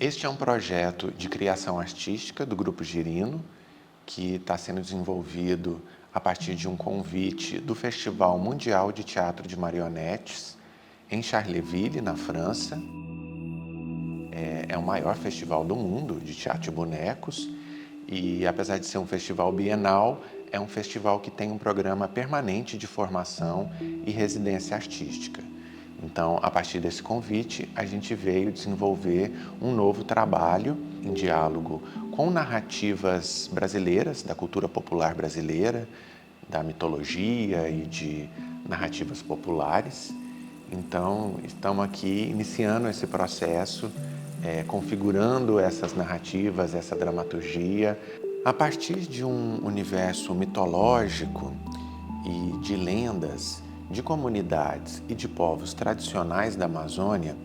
Este é um projeto de criação artística do Grupo Girino, que está sendo desenvolvido a partir de um convite do Festival Mundial de Teatro de Marionetes, em Charleville, na França. É o maior festival do mundo de teatro de bonecos e, apesar de ser um festival bienal, é um festival que tem um programa permanente de formação e residência artística. Então, a partir desse convite, a gente veio desenvolver um novo trabalho em diálogo com narrativas brasileiras, da cultura popular brasileira, da mitologia e de narrativas populares. Então, estamos aqui iniciando esse processo, configurando essas narrativas, essa dramaturgia, a partir de um universo mitológico e de lendas, de comunidades e de povos tradicionais da Amazônia.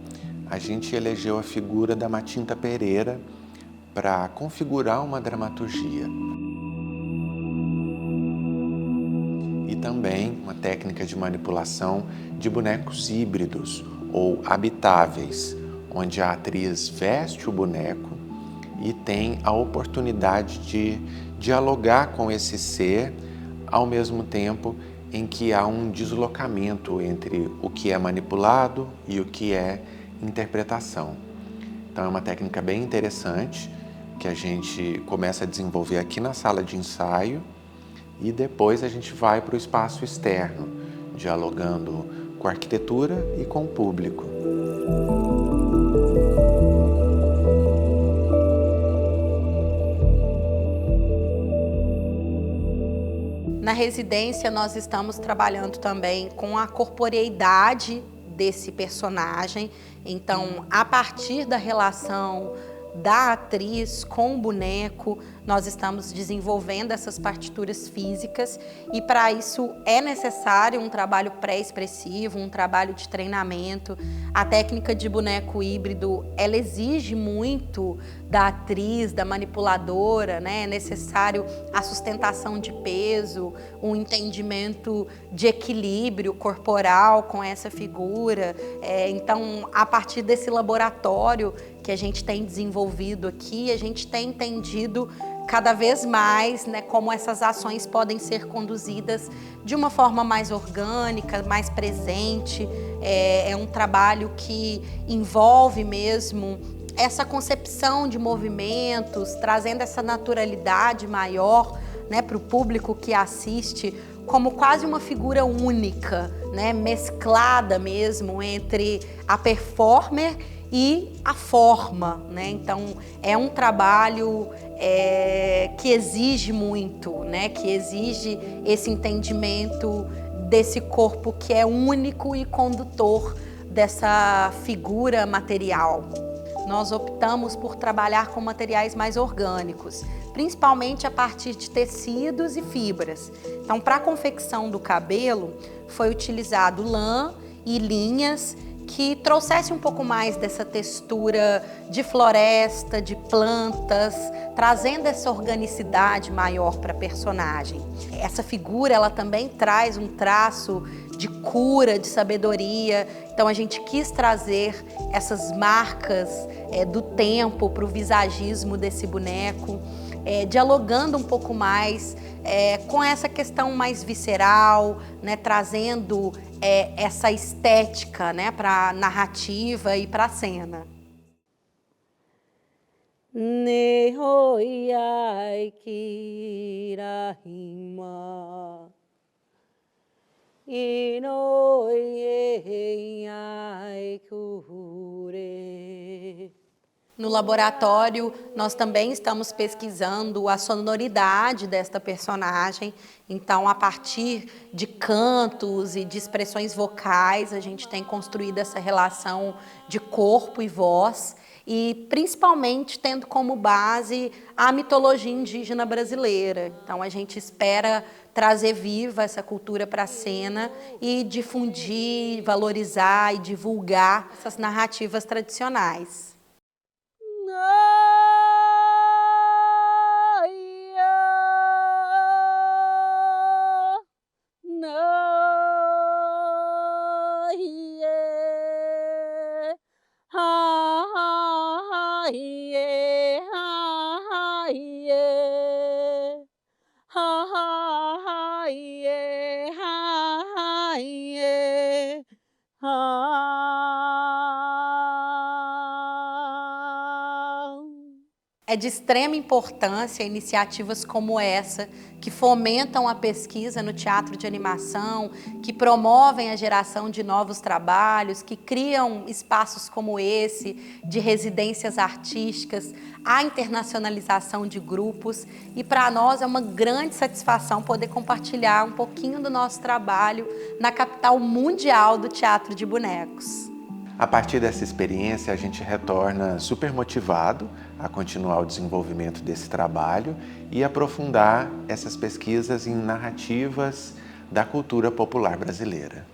A gente elegeu a figura da Matinta Pereira para configurar uma dramaturgia. E também uma técnica de manipulação de bonecos híbridos ou habitáveis, onde a atriz veste o boneco e tem a oportunidade de dialogar com esse ser, ao mesmo tempo em que há um deslocamento entre o que é manipulado e o que é interpretação. Então é uma técnica bem interessante que a gente começa a desenvolver aqui na sala de ensaio e depois a gente vai para o espaço externo, dialogando com a arquitetura e com o público. Na residência, nós estamos trabalhando também com a corporeidade desse personagem. Então, a partir da relação da atriz com o boneco, nós estamos desenvolvendo essas partituras físicas e para isso é necessário um trabalho pré-expressivo, um trabalho de treinamento. A técnica de boneco híbrido, ela exige muito da atriz, da manipuladora, né? É necessário a sustentação de peso, um entendimento de equilíbrio corporal com essa figura. Então, a partir desse laboratório que a gente tem desenvolvido aqui, a gente tem entendido cada vez mais, né, como essas ações podem ser conduzidas de uma forma mais orgânica, mais presente. É um trabalho que envolve mesmo essa concepção de movimentos, trazendo essa naturalidade maior, né, para o público que assiste, como quase uma figura única, né, mesclada mesmo entre a performer e a forma, né? Então é um trabalho que exige muito, né? Que exige esse entendimento desse corpo que é único e condutor dessa figura material. Nós optamos por trabalhar com materiais mais orgânicos, principalmente a partir de tecidos e fibras. Então, para a confecção do cabelo, foi utilizado lã e linhas que trouxesse um pouco mais dessa textura de floresta, de plantas, trazendo essa organicidade maior para a personagem. Essa figura, ela também traz um traço de cura, de sabedoria. Então a gente quis trazer essas marcas do tempo para o visagismo desse boneco, dialogando um pouco mais com essa questão mais visceral, né, trazendo essa estética, né, para a narrativa e para a cena. No laboratório, nós também estamos pesquisando a sonoridade desta personagem. Então, a partir de cantos e de expressões vocais, a gente tem construído essa relação de corpo e voz, e principalmente tendo como base a mitologia indígena brasileira. Então, a gente espera trazer viva essa cultura para a cena e difundir, valorizar e divulgar essas narrativas tradicionais. É de extrema importância iniciativas como essa, que fomentam a pesquisa no teatro de animação, que promovem a geração de novos trabalhos, que criam espaços como esse, de residências artísticas, a internacionalização de grupos. E para nós é uma grande satisfação poder compartilhar um pouquinho do nosso trabalho na capital mundial do teatro de bonecos. A partir dessa experiência, a gente retorna super motivado a continuar o desenvolvimento desse trabalho e aprofundar essas pesquisas em narrativas da cultura popular brasileira.